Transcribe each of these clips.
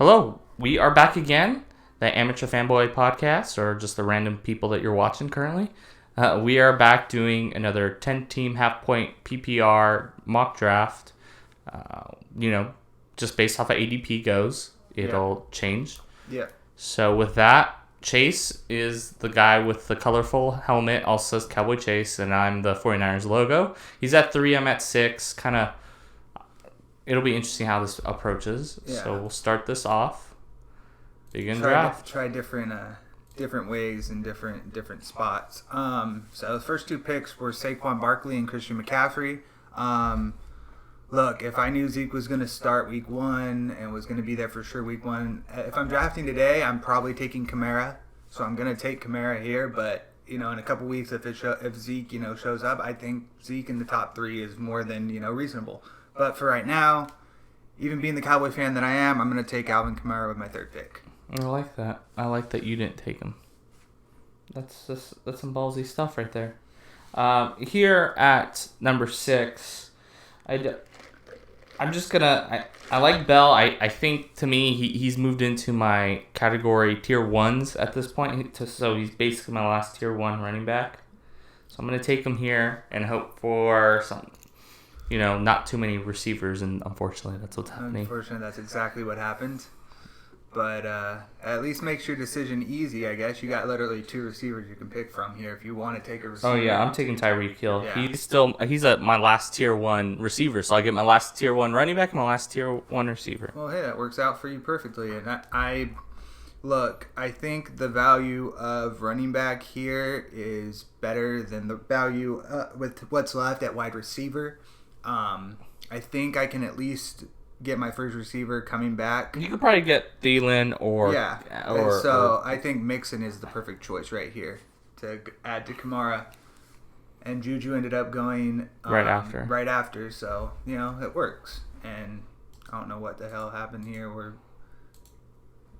Hello, we are back again, the Amateur Fanboy Podcast, or just the random people that you're watching currently. We are back doing another 10-team half-point PPR mock draft. Just based off of ADP goes, it'll change. Yeah. So with that, Chase is the guy with the colorful helmet, also says Cowboy Chase, and I'm the 49ers logo. He's at 3, I'm at 6, kind of. It'll be interesting how this approaches. Yeah. So we'll start this off. Begin draft. Try different ways and different spots. So the first two picks were Saquon Barkley and Christian McCaffrey. Look, if I knew Zeke was going to start week 1 and was going to be there for sure week 1, if I'm drafting today, I'm probably taking Kamara. So I'm going to take Kamara here, but in a couple weeks if Zeke shows up, I think Zeke in the top 3 is more than reasonable. But for right now, even being the Cowboy fan that I am, I'm going to take Alvin Kamara with my third pick. I like that. I like that you didn't take him. That's some ballsy stuff right there. Here at number 6, I'm just gonna. I like Bell. I think to me he's moved into my category tier 1s at this point. So he's basically my last tier 1 running back. So I'm gonna take him here and hope for some. Not too many receivers, and unfortunately, that's what's happening. Unfortunately, that's exactly what happened. But at least makes your decision easy, I guess. You got literally 2 receivers you can pick from here if you want to take a receiver. Oh, yeah, I'm taking Tyreek Hill. Yeah. He's my last tier 1 receiver, so I get my last tier 1 running back and my last tier 1 receiver. Well, hey, that works out for you perfectly. And I think the value of running back here is better than the value with what's left at wide receiver. I think I can at least get my first receiver coming back. You could probably get Thielen or... Yeah. I think Mixon is the perfect choice right here to add to Kamara. And Juju ended up going... Right after. So, it works. And I don't know what the hell happened here. We're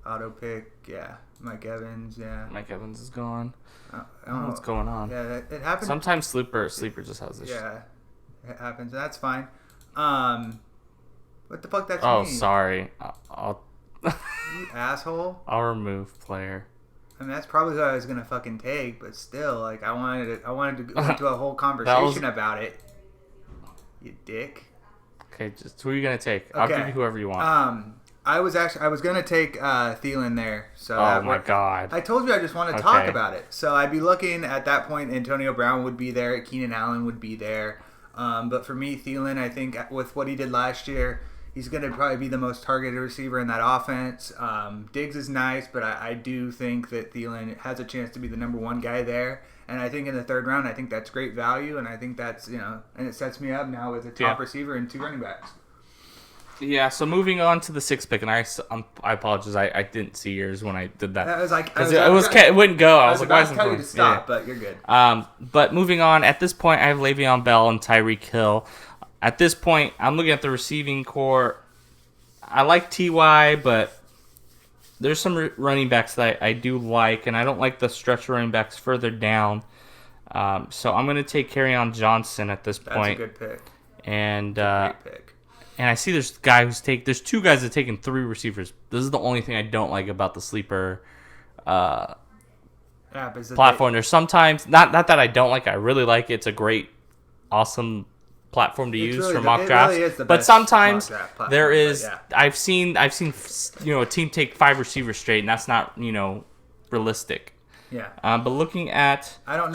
auto pick. Yeah. Mike Evans. Yeah. Mike Evans is gone. I don't know what's going on. Yeah, it happens. Sometimes Sleeper just has this. Yeah. It happens. That's fine. What the fuck that's mean? Oh, mean? Sorry. I'll you asshole. I'll remove player. I mean, that's probably what I was gonna fucking take, but still, I wanted to go into a whole conversation about it. You dick. Okay, just who are you gonna take? Okay. I'll give you whoever you want. I was gonna take Thielen there. So oh my god! I told you I just want to talk about it. So I'd be looking at that point. Antonio Brown would be there. Keenan Allen would be there. But for me, Thielen, I think with what he did last year, he's going to probably be the most targeted receiver in that offense. Diggs is nice, but I do think that Thielen has a chance to be the number 1 guy there. And I think in the 3rd round, I think that's great value. And I think that's, and it sets me up now as a top receiver and 2 running backs. Yeah, so moving on to the 6th pick, and I apologize, I didn't see yours when I did that. It wouldn't go. I was like, why isn't it going? I was about to tell you to stop, but you're good. But moving on, at this point, I have Le'Veon Bell and Tyreek Hill. At this point, I'm looking at the receiving core. I like T.Y., but there's some running backs that I do like, and I don't like the stretch running backs further down. So I'm going to take Kerryon Johnson at this point. That's a good pick. And great pick. And I see there's 2 guys that have taken 3 receivers. This is the only thing I don't like about the sleeper platform. There's sometimes not that I don't like it, I really like it. It's a great, awesome platform to use for mock drafts. Really but sometimes there is I've seen a team take 5 receivers straight, and that's not realistic. Yeah. But looking at I don't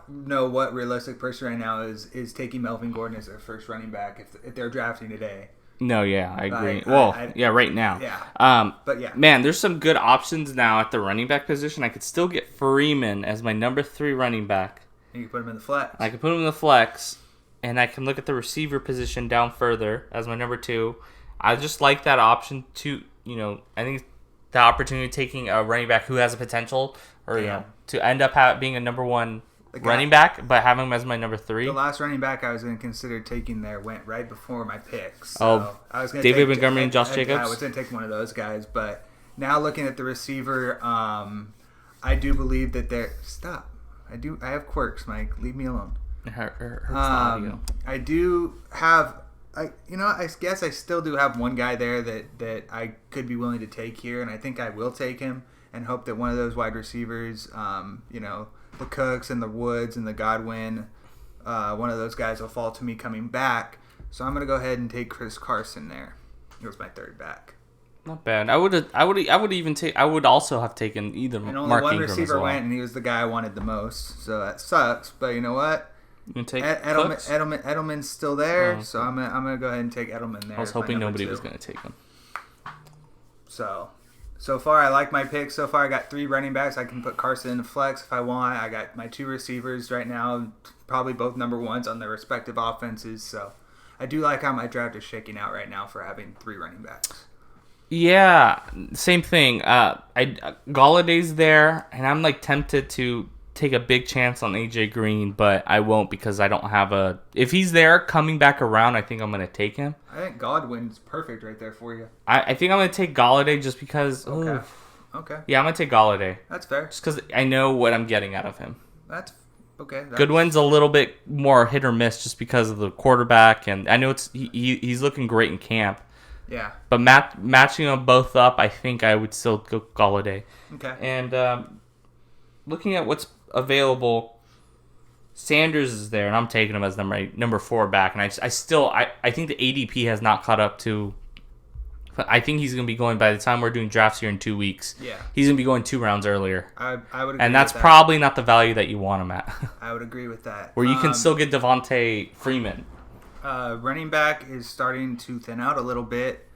know what realistic person right now is taking Melvin Gordon as their first running back if they're drafting today. No, yeah, I agree. Right now. Yeah. But yeah. Man, there's some good options now at the running back position. I could still get Freeman as my number 3 running back. You can put him in the flex. I can put him in the flex, and I can look at the receiver position down further as my number 2. I just like that option to, I think the opportunity of taking a running back who has a potential to end up being a number 1 running back, but having him as my number 3. The last running back I was going to consider taking there went right before my picks. So I was David Montgomery and Josh Jacobs? I was going to take one of those guys, but now looking at the receiver, I do believe that Stop. I have quirks, Mike. Leave me alone. It hurts the audio. I do have I guess I still do have one guy there that I could be willing to take here, and I think I will take him and hope that one of those wide receivers, the Cooks and the Woods and the Godwin, one of those guys will fall to me coming back. So I'm going to go ahead and take Chris Carson there. He was my third back. Not bad. I would also have taken either And only Mark one Ingram receiver as well. went, and he was the guy I wanted the most. So that sucks. But you know what? You can take Cooks? Edelman's still there, Oh, so I'm gonna go ahead and take Edelman there. I was as my hoping number nobody 2. was going to take him. So far I like my picks. So far I got 3 running backs. I can put Carson in the flex if I want. I got my 2 receivers right now, probably both number 1s on their respective offenses. So I do like how my draft is shaking out right now for having 3 running backs. Yeah, same thing. Galladay's there, and I'm like tempted to take a big chance on AJ Green, but I won't because I don't have a. If he's there coming back around, I think I'm gonna take him. I think Godwin's perfect right there for you. I think I'm gonna take Galladay just because. Okay. Ooh. Okay. Yeah, I'm gonna take Galladay That's fair. just because I know what I'm getting out of him. That's okay. Goodwin's a little bit more hit or miss just because of the quarterback, and I know he's looking great in camp. Yeah. But matching them both up, I think I would still go Galladay. Okay. And looking at what's available, Sanders is there, and I'm taking him as number 4 back. And I think the ADP has not caught up to. I think he's going to be going by the time we're doing drafts here in 2 weeks. Yeah. He's going to be going 2 rounds earlier. I would agree And that's with that. probably not the value that you want him at. I would agree with that. Where you can still get Devontae Freeman. Running back is starting to thin out a little bit.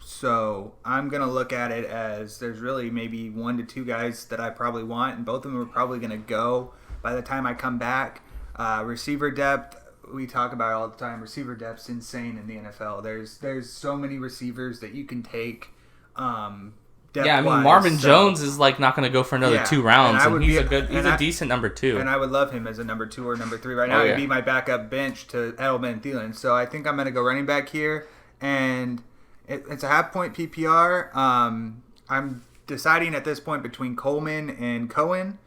So I'm going to look at it as there's really maybe 1 to 2 guys that I probably want, and both of them are probably going to go by the time I come back. Receiver depth, we talk about it all the time. Receiver depth's insane in the NFL. There's so many receivers that you can take. Yeah, I mean Marvin Jones is like not going to go for another 2 rounds, and he's a decent number 2. And I would love him as a number 2 or number 3 right now. He'd be my backup bench to Edelman and Thielen. So I think I'm going to go running back here, and it's a half-point PPR. I'm deciding at this point between Coleman and Cohen.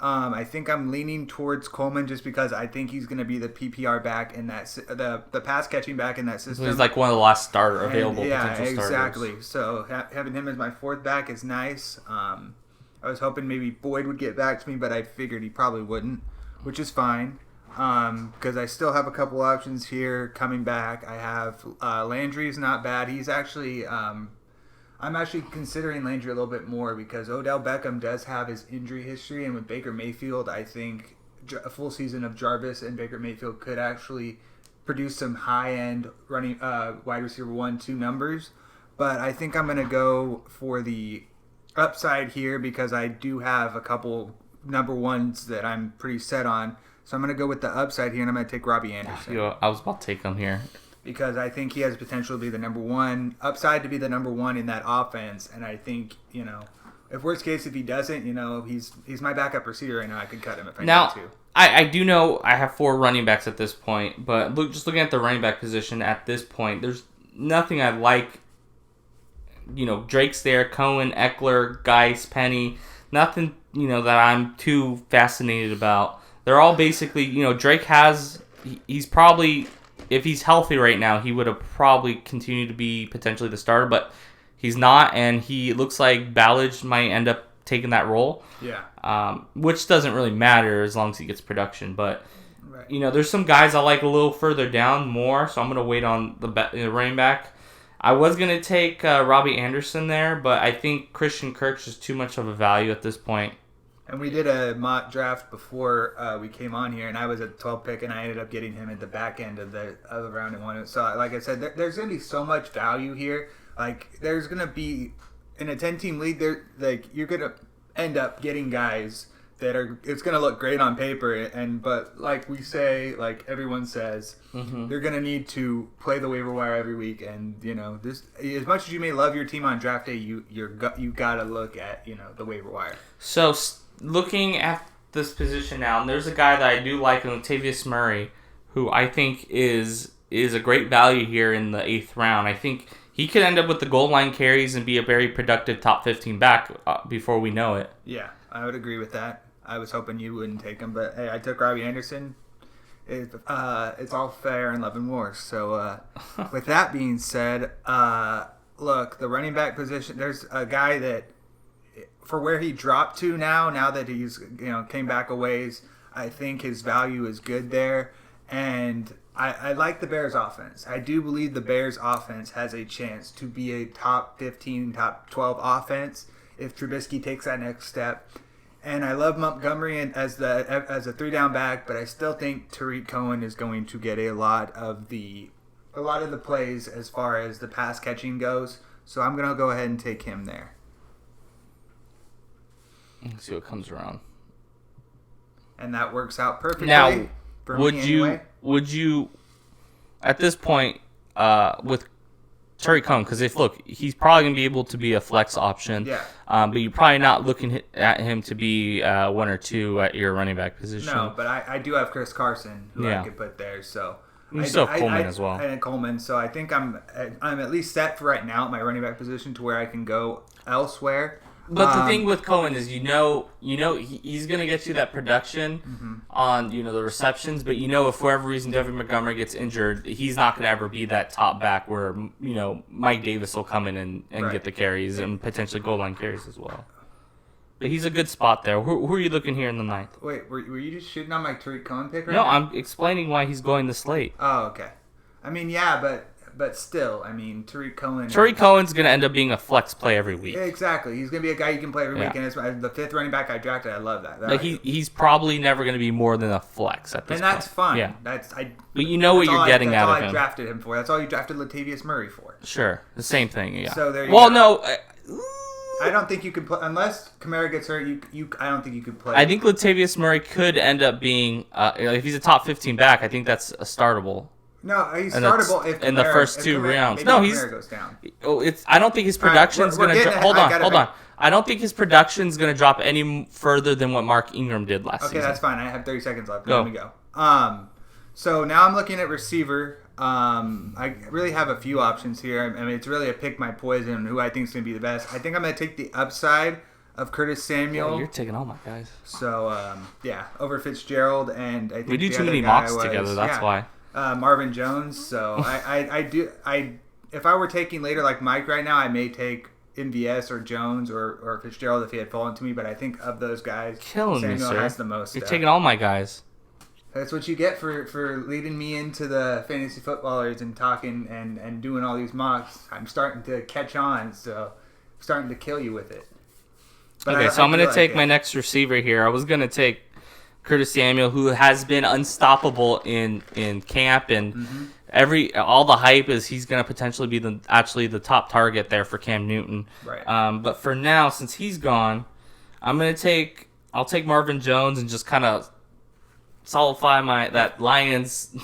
I think I'm leaning towards Coleman just because I think he's going to be the PPR back in that the pass catching back in that system. He's like one of the last available potential starters. Yeah, exactly. So having him as my 4th back is nice. I was hoping maybe Boyd would get back to me, but I figured he probably wouldn't, which is fine because I still have a couple options here coming back. I have Landry's not bad. He's actually I'm actually considering Landry a little bit more because Odell Beckham does have his injury history, and with Baker Mayfield, I think a full season of Jarvis and Baker Mayfield could actually produce some high-end running wide receiver 1-2 numbers. But I think I'm going to go for the upside here because I do have a couple number 1s that I'm pretty set on. So I'm going to go with the upside here, and I'm going to take Robbie Anderson. I was about to take him here. Because I think he has potential to be the number 1, upside to be the number 1 in that offense. And I think, if worst case, if he doesn't, he's my backup receiver right now. I could cut him if I need to. I do know I have 4 running backs at this point, but just looking at the running back position at this point, there's nothing I like. Drake's there, Cohen, Eckler, Geis, Penny, nothing, that I'm too fascinated about. They're all basically, Drake he's probably... If he's healthy right now, he would have probably continued to be potentially the starter, but he's not, and he looks like Ballage might end up taking that role. Yeah. Which doesn't really matter as long as he gets production. But, there's some guys I like a little further down more, so I'm going to wait on the running back. I was going to take Robbie Anderson there, but I think Christian Kirk's just too much of a value at this point. And we did a mock draft before we came on here, and I was at 12 pick, and I ended up getting him at the back end of the round and 1. So, like I said, there's going to be so much value here. Like, there's going to be in a 10-team league, you're going to end up getting guys that are. It's going to look great on paper, but like we say, like everyone says, they're going to need to play the waiver wire every week, and this as much as you may love your team on draft day, you got to look at the waiver wire. So. Looking at this position now, and there's a guy that I do like, Latavius Murray, who I think is a great value here in the 8th round. I think he could end up with the goal line carries and be a very productive top 15 back before we know it. Yeah, I would agree with that. I was hoping you wouldn't take him, but hey, I took Robbie Anderson. it's all fair in love and war. So with that being said, look, the running back position. There's a guy that, for where he dropped to now that he's came back a ways, I think his value is good there, and I like the Bears offense. I do believe the Bears offense has a chance to be a top 15, top 12 offense if Trubisky takes that next step. And I love Montgomery as a 3-down back, but I still think Tariq Cohen is going to get a lot of the plays as far as the pass catching goes. So I'm going to go ahead and take him there. Let's see what comes around. And that works out perfectly. Now, for would me you anyway. at this point with Tariq Cohen, because he's probably going to be able to be a flex option. Yeah. But you're probably not looking at him to be 1 or 2 at your running back position. No, but I do have Chris Carson, who I could put there. So you still have Coleman as well. And Coleman. So I think I'm at least set for right now at my running back position to where I can go elsewhere. But the thing with Cohen is, he's going to get you that production on, the receptions. But, if for whatever reason David Montgomery gets injured, he's not going to ever be that top back where, Mike Davis will come in and get the carries and potentially goal line carries as well. But he's a good spot there. Who are you looking here in the 9th? Wait, were you just shooting on my Tariq Cohen pick right now? No, I'm explaining why he's going this late. Oh, okay. I mean, yeah, but still, Tariq Cohen. Tariq Cohen's going to end up being a flex play every week. Exactly. He's going to be a guy you can play every week. And it's the 5th running back I drafted. I love that. He's probably never going to be more than a flex at this point. And that's fine. Yeah. But what you're getting out of him. That's all I drafted him for. That's all you drafted Latavius Murray for. Sure. The same thing, yeah. So there you go. No. I don't think you could play unless Kamara gets hurt. I don't think you could play. I think Latavius Murray could end up being, if he's a top 15 back, I think that's a startable. No, he's startable if in the first 2 rounds. No, he's goes down. I don't think his production's going to hold on. I don't think his production's going to drop any further than what Mark Ingram did last season. Okay, that's fine. I have 30 seconds left. Let me go. So now I'm looking at receiver. I really have a few options here. It's really a pick my poison who I think is going to be the best. I think I'm going to take the upside of Curtis Samuel. Yeah, you're taking all my guys. So over Fitzgerald, and I think we do too many mocks together. That's why. Marvin Jones. So if I were taking later like Mike right now, I may take MVS or Jones or Fitzgerald if he had fallen to me. But I think of those guys, Samuel has the most. You're taking all my guys. That's what you get for leading me into the fantasy footballers and talking and doing all these mocks. I'm starting to catch on, so I'm starting to kill you with it. But I'm going to take my next receiver here. I was going to take Curtis Samuel, who has been unstoppable in camp, and all the hype is he's going to potentially be the top target there for Cam Newton. Right. But for now, since he's gone, I'll take Marvin Jones and just kind of solidify that Lions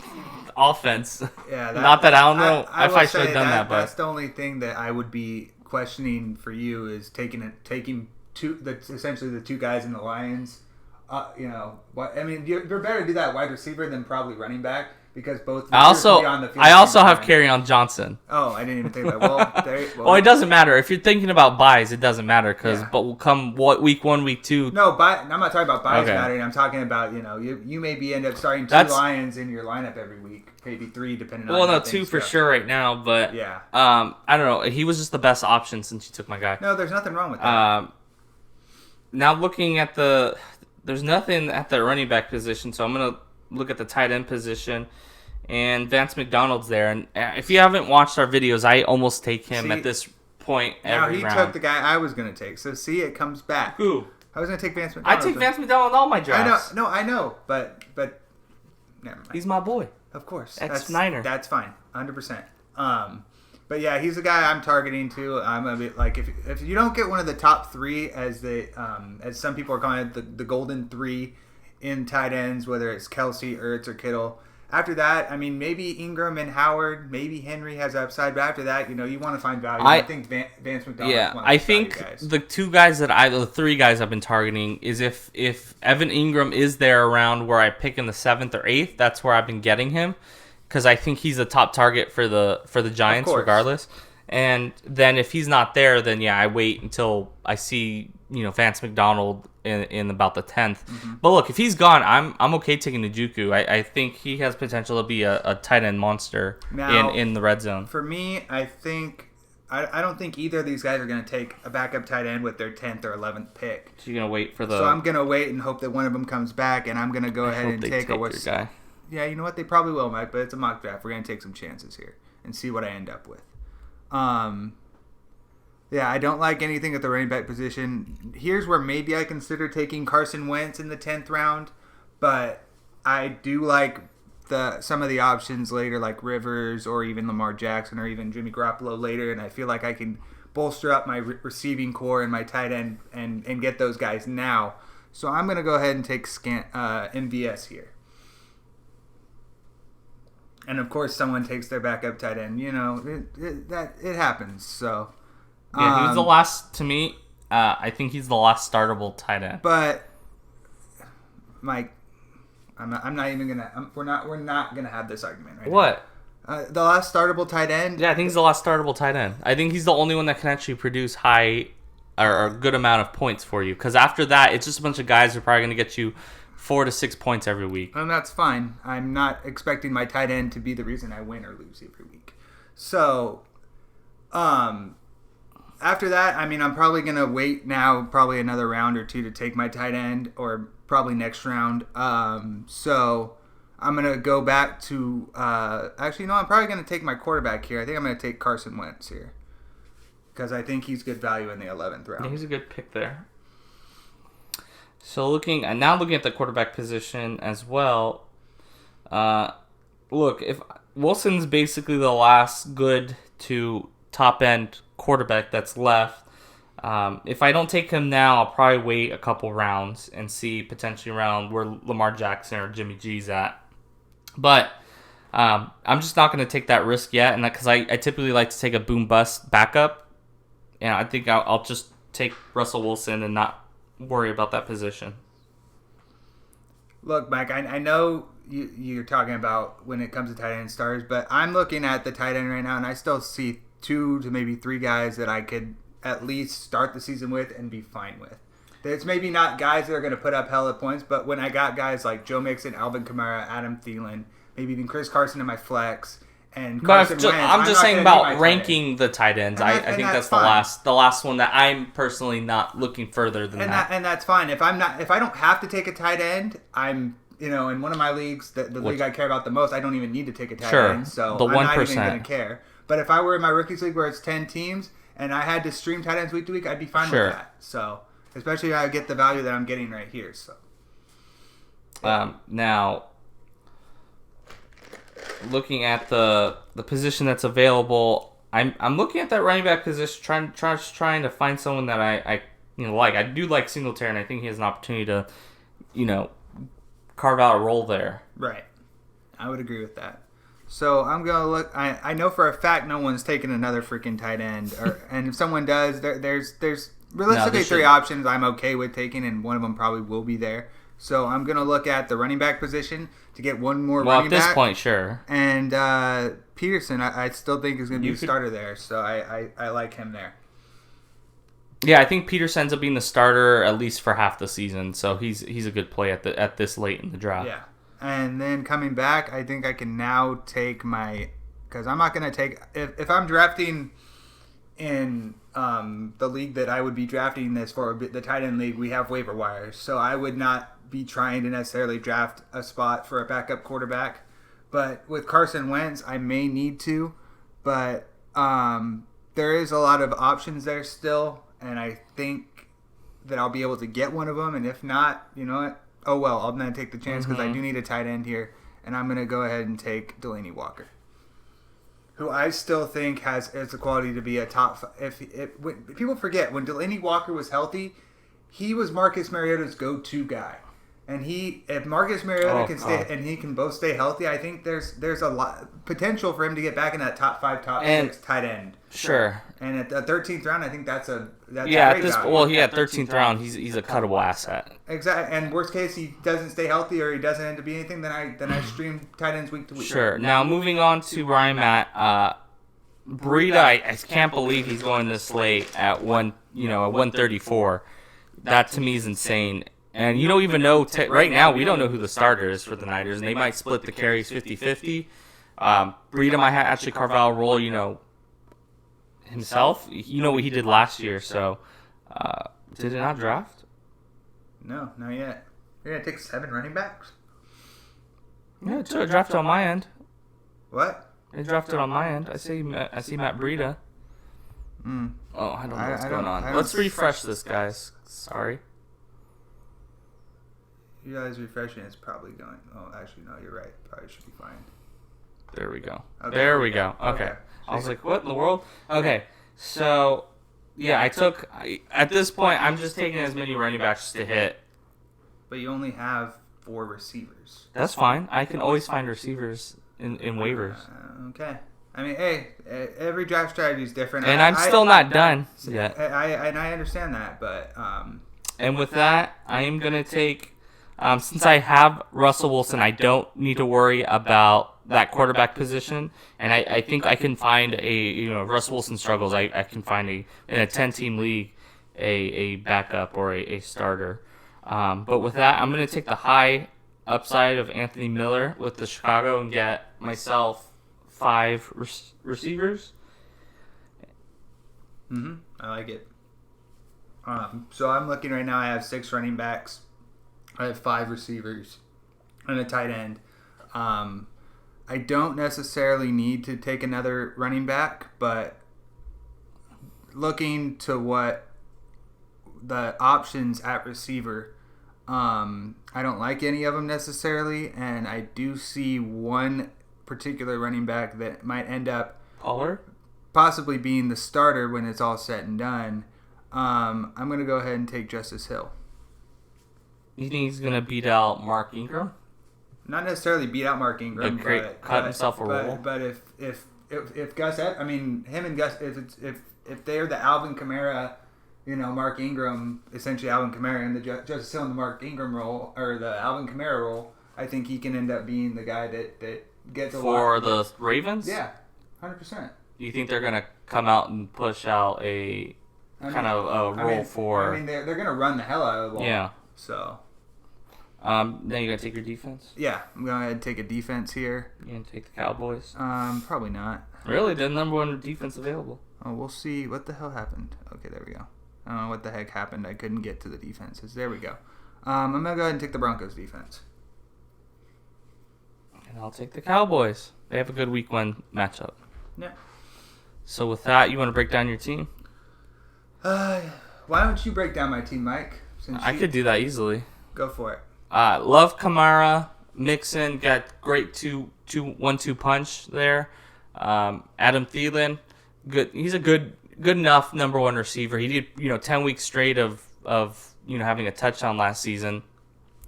offense. Yeah. Not that I don't know if I should have done that, but that's the only thing that I would be questioning for you is taking essentially the 2 guys in the Lions. You're better to do that wide receiver than probably running back because both. I also have Kerryon Johnson. Oh, I didn't even think that. Well, it doesn't matter if you're thinking about buys. It doesn't matter but will come week 1, week 2. No, I'm not talking about buys mattering. I'm talking about you maybe end up starting 2 Lions in your lineup every week, maybe 3 depending on. Well, no, 2 for sure right now, but yeah. I don't know. He was just the best option since you took my guy. No, there's nothing wrong with that. Now looking at there's nothing at the running back position, so I'm going to look at the tight end position, and Vance McDonald's there. And if you haven't watched our videos, I almost take him at this point every round. He took the guy I was going to take, so see, it comes back. Who? I was going to take Vance McDonald. I take Vance McDonald in all my drafts. I know, but never mind. He's my boy. Of course. Ex-Niner. That's fine, 100%. But yeah, he's a guy I'm targeting too. I'm a bit like if you don't get one of the top 3 as some people are calling it the golden 3 in tight ends, whether it's Kelsey, Ertz, or Kittle. After that, maybe Ingram and Howard, maybe Henry has upside, but after that, you want to find value. I think Vance McDonald. Yeah, I think the 3 guys I've been targeting is if Evan Ingram is there around where I pick in the 7th or 8th, that's where I've been getting him. Because I think he's a top target for the Giants regardless. And then if he's not there, then I wait until I see Vance McDonald in about the 10th. But look, if he's gone, I'm okay taking Njoku. I think he has potential to be a tight end monster Now, in the red zone. For me, I don't think either of these guys are going to take a backup tight end with their 10th or 11th pick. So you're gonna wait for So I'm going to wait and hope that one of them comes back, and I'm going to go ahead and take your guy. Yeah, you know what? They probably will, Mike, but it's a mock draft. We're going to take some chances here and see what I end up with. Yeah, I don't like anything at the running back position. Here's where maybe I consider taking Carson Wentz in the 10th round, but I do like some of the options later, like Rivers or even Lamar Jackson or even Jimmy Garoppolo later, and I feel like I can bolster up my receiving core and my tight end and get those guys now. So I'm going to go ahead and take MVS here. And of course, someone takes their backup tight end. You know, it happens. So yeah, he's the last to me. I think he's the last startable tight end. But Mike, I'm not even gonna. We're not gonna have this argument right What? now. The last startable tight end. Yeah, I think he's the last startable tight end. I think he's the only one that can actually produce high or a good amount of points for you. Because after that, it's just a bunch of guys who are probably gonna get you 4 to 6 points every week. And that's fine. I'm not expecting my tight end to be the reason I win or lose every week. So, after that, I mean, I'm probably going to wait now probably another round or two to take my tight end, or probably next round. So, I'm going to go back to... actually, no, I'm probably going to take my quarterback here. I think I'm going to take Carson Wentz here. Because I think he's good value in the 11th round. Yeah, he's a good pick there. So looking at the quarterback position as well. Look, if Wilson's basically the last good to top end quarterback that's left. If I don't take him now, I'll probably wait a couple rounds and see potentially around where Lamar Jackson or Jimmy G's at. But I'm just not going to take that risk yet, and because I typically like to take a boom bust backup, and I think I'll just take Russell Wilson and not worry about that position. Look, Mike, I know you're talking about when it comes to tight end stars, but I'm looking at the tight end right now, and I still see 2 to maybe 3 guys that I could at least start the season with and be fine with. It's maybe not guys that are going to put up hella points, but when I got guys like Joe Mixon, Alvin Kamara, Adam Thielen, maybe even Chris Carson in my flex, and Carson Wentz, I'm just saying about ranking the tight ends. I think that's the last one that I'm personally not looking further than that. And that's fine. If I don't have to take a tight end, I'm in one of my leagues, the league I care about the most, I don't even need to take a tight end. So I'm not even going to care. But if I were in my rookies league where it's 10 teams and I had to stream tight ends week to week, I'd be fine with that. So especially if I get the value that I'm getting right here. So now, looking at the position that's available, I'm looking at that running back position, trying to find someone that I like. I do like Singletary, and I think he has an opportunity to, carve out a role there. Right. I would agree with that. So I'm going to look. I know for a fact no one's taking another freaking tight end. And if someone does, there's realistically 3 options I'm okay with taking, and one of them probably will be there. So I'm going to look at the running back position to get one more running back. Well, at this point, sure. And Peterson, I still think is going to be a starter there. So I like him there. Yeah, I think Peterson ends up being the starter at least for half the season. So he's a good play at this late in the draft. Yeah. And then coming back, I think I can now take because I'm not going to take, if I'm drafting in the league that I would be drafting this for, the tight end league, we have waiver wires. So I would not be trying to necessarily draft a spot for a backup quarterback. But with Carson Wentz, I may need to. But there is a lot of options there still. And I think that I'll be able to get one of them. And if not, you know what? Oh, well, I'm going to take the chance because I do need a tight end here. And I'm going to go ahead and take Delaney Walker, who I still think has the quality to be a top. When people forget, when Delaney Walker was healthy, he was Marcus Mariota's go-to guy. And if Marcus Mariota can stay and he can both stay healthy, I think there's a lot potential for him to get back in that top 5, top 6 tight end. Sure. And at the 13th round, I think that's a great value. At 13th round, he's a cuttable asset. Exactly. And worst case, he doesn't stay healthy or he doesn't end up being anything. Then I stream tight ends week to week. Sure. Now moving on to where I'm at, Breida, I can't believe he's going this late at 134. that to me is insane. And you don't even know, right now, we don't know who the starter is for the Niners, and they might split the carries 50-50. Breida might actually carve out a role, himself. You know what he did last year, so did it not draft? No, not yet. You're going to take 7 running backs? Yeah, it drafted on my end. What? It drafted on my end. I see Matt Breida. Oh, I don't know what's going on. Let's refresh this, guys. Sorry. You guys refreshing is probably going. Oh, actually, no, you're right. Probably should be fine. There we go. Okay. There we go. Okay. I was like, what in the world? Okay. So, yeah, at this point, I'm just taking as many running backs to hit. But you only have 4 receivers. That's fine. I can always find receivers in waivers. Okay. I mean, hey, every draft strategy is different. And I'm still not done yet. I understand that, but... And with that, I am going to take... since I have Russell Wilson, I don't need to worry about that quarterback position. And I think I can find Russell Wilson struggles. I can find in a 10-team league a backup or a starter. But with that, I'm going to take the high upside of Anthony Miller with the Chicago and get myself 5 receivers. I like it. So I'm looking right now. I have 6 running backs. I have 5 receivers and a tight end. I don't necessarily need to take another running back, but looking to what the options at receiver, I don't like any of them necessarily, and I do see one particular running back that might end up Pollard? Possibly being the starter when it's all said and done. I'm going to go ahead and take Justice Hill. You think he's going to beat out Mark Ingram? Not necessarily beat out Mark Ingram, but cut himself a role. But if Gus, him and Gus, if they're the Alvin Kamara, Mark Ingram, essentially Alvin Kamara, and the Justice Hill in the Mark Ingram role or the Alvin Kamara role, I think he can end up being the guy that gets a for lot. the Ravens. Yeah, 100%. Do you think they're going to come out and push out a role for? I mean, they're going to run the hell out of the ball. Yeah. So. Then you're going to take your defense? Yeah, I'm going to go ahead and take a defense here. You're going to take the Cowboys? Probably not. Really? They're the number 1 defense available. Oh, we'll see. What the hell happened? Okay, there we go. I don't know what the heck happened. I couldn't get to the defenses. There we go. I'm going to go ahead and take the Broncos defense. And I'll take the Cowboys. They have a good week 1 matchup. Yeah. So with that, you want to break down your team? Why don't you break down my team, Mike? I could do that easily. Go for it. Love Kamara, Mixon got great 1-2 punch there. Adam Thielen, good. He's a good enough number 1 receiver. He did 10 weeks straight of having a touchdown last season.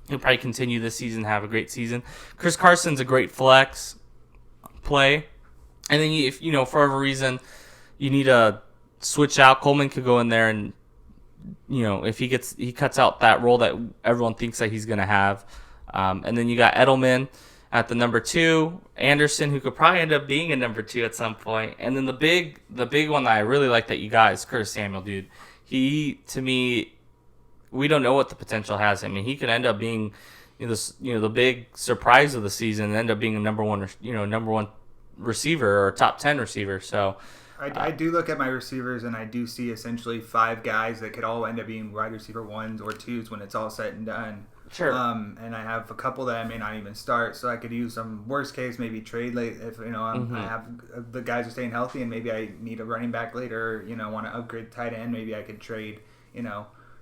He'll probably continue this season, have a great season. Chris Carson's a great flex play, and then if for whatever reason you need to switch out, Coleman could go in there and. If he cuts out that role that everyone thinks that he's going to have. And then you got Edelman at the number 2, Anderson, who could probably end up being a number 2 at some point. And then the big one that I really like that you got is Curtis Samuel, dude. He, to me, we don't know what the potential has. I mean, he could end up being the big surprise of the season and end up being a number 1 receiver or top 10 receiver. So I do look at my receivers, and I do see essentially 5 guys that could all end up being wide receiver 1s or 2s when it's all said and done. Sure. And I have a couple that I may not even start, so I could use some worst case, maybe trade late if I have the guys are staying healthy, and maybe I need a running back later. Want to upgrade tight end, maybe I could trade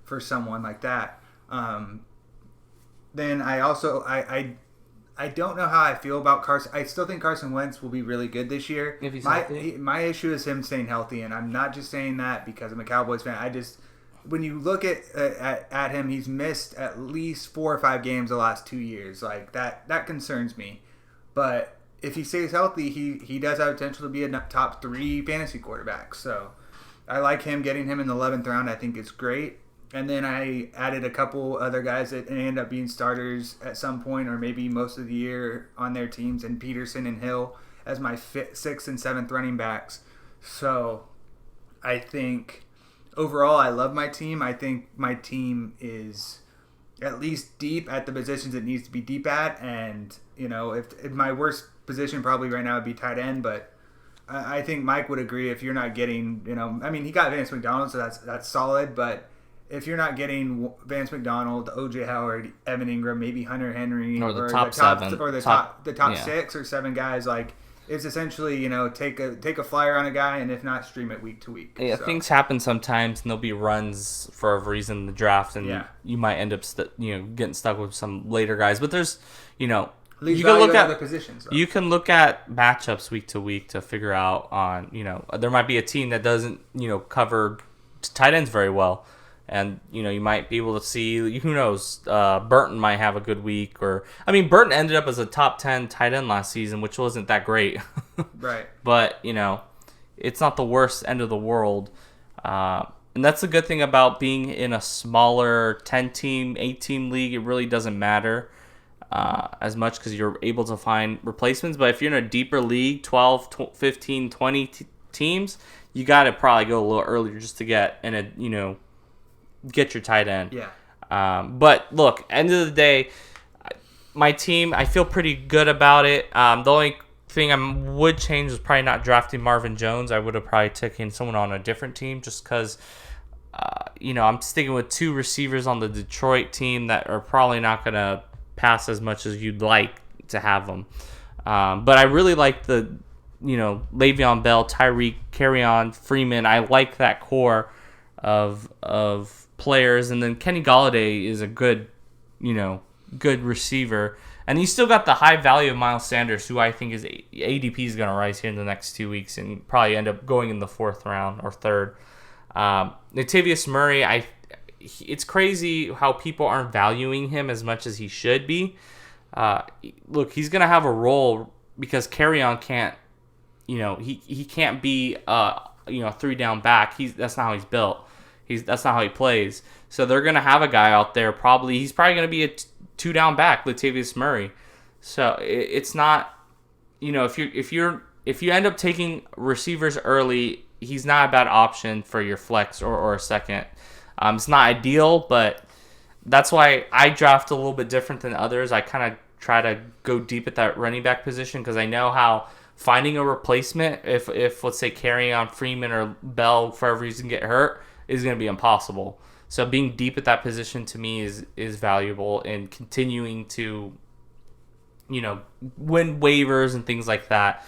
for someone like that. Then I also I don't know how I feel about Carson. I still think Carson Wentz will be really good this year. If he's healthy. My issue is him staying healthy, and I'm not just saying that because I'm a Cowboys fan. When you look at him, he's missed at least 4 or 5 games the last 2 years. Like that concerns me. But if he stays healthy, he does have potential to be a top 3 fantasy quarterback. So I like him. Getting him in the 11th round, I think is great. And then I added a couple other guys that end up being starters at some point or maybe most of the year on their teams, and Peterson and Hill as my 6th and 7th running backs. So I think overall, I love my team. I think my team is at least deep at the positions it needs to be deep at. And, if my worst position probably right now would be tight end, but I think Mike would agree if you're not getting, he got Vance McDonald, so that's solid, but if you're not getting Vance McDonald, OJ Howard, Evan Ingram, maybe Hunter Henry, or the top 7, or the top 6 or 7 guys, like it's essentially take a flyer on a guy, and if not, stream it week to week. Yeah, so things happen sometimes, and there'll be runs for a reason in the draft, and you might end up getting stuck with some later guys. But there's you can look at other positions. You can look at matchups week to week to figure out on there might be a team that doesn't cover tight ends very well. And, you might be able to see, who knows, Burton might have a good week. Burton ended up as a top 10 tight end last season, which wasn't that great. Right. But, it's not the worst end of the world. And that's the good thing about being in a smaller 10-team, 8-team league. It really doesn't matter as much because you're able to find replacements. But if you're in a deeper league, 12, 15, 20 teams, you got to probably go a little earlier just to get in a, get your tight end. Yeah. But look, end of the day, my team, I feel pretty good about it. The only thing I would change was probably not drafting Marvin Jones. I would have probably taken someone on a different team just because, I'm sticking with 2 receivers on the Detroit team that are probably not going to pass as much as you'd like to have them. But I really like the, Le'Veon Bell, Tyreek, Kerryon, Freeman. I like that core of players, and then Kenny Golladay is a good receiver, and you still got the high value of Miles Sanders, who I think is ADP is going to rise here in the next 2 weeks and probably end up going in the 4th round or 3rd. Latavius Murray, it's crazy how people aren't valuing him as much as he should be. Look, he's going to have a role because Kerryon can't, he can't be 3 down back. That's not how he's built. That's not how he plays. So they're gonna have a guy out there. He's probably gonna be a 2 down back, Latavius Murray. So it's not, if you end up taking receivers early, he's not a bad option for your flex or a second. It's not ideal, but that's why I draft a little bit different than others. I kind of try to go deep at that running back position because I know how finding a replacement, if let's say Kerryon, Freeman, or Bell for whatever reason get hurt, is going to be impossible. So being deep at that position to me is valuable, and continuing to, win waivers and things like that,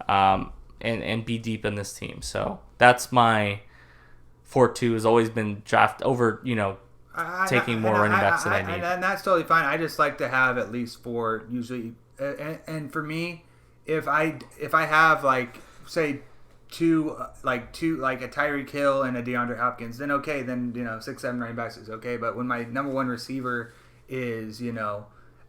and be deep in this team. So that's my 4-2 has always been draft over, taking more running backs than I need. And that's totally fine. I just like to have at least 4 usually. And for me, if I have say two like a Tyreek Hill and a DeAndre Hopkins, then okay, then 6-7 running backs is okay. But when my number 1 receiver is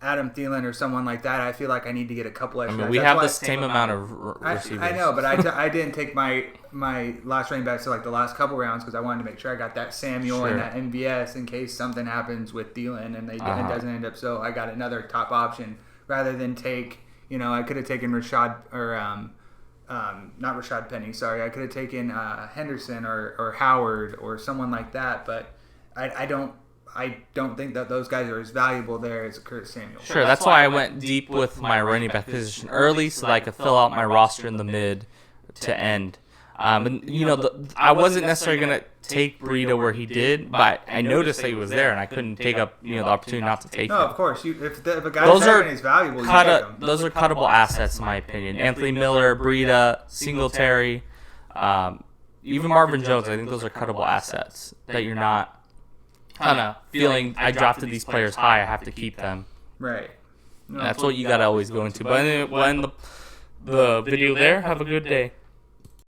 Adam Thielen or someone like that, I feel like I need to get a couple extra. We have the same amount of receivers. I know, but I didn't take my last running backs to the last couple rounds because I wanted to make sure I got that Samuel and that MVS in case something happens with Thielen and it doesn't end up. So I got another top option rather than take. I could have taken Rashad or not Rashad Penny. Sorry, I could have taken Henderson or Howard or someone like that. But I don't think that those guys are as valuable there as Curtis Samuel. Sure, that's why I went deep with my running back position early so that I could fill out my roster in the mid to end. I wasn't necessarily going to take Burrito where he did, but I noticed that he was there, and I couldn't take up the opportunity not to take him. No, of course. If a guy's there and he's valuable, you take him. Those are cuttable assets, in my opinion. Anthony Miller, Burrito, Singletary, even Marvin Jones, I think those are cuttable assets that you're not kind of feeling, I drafted these players high, I have to keep them. Right. No, that's what you got to always go into. But when the video there, have a good day.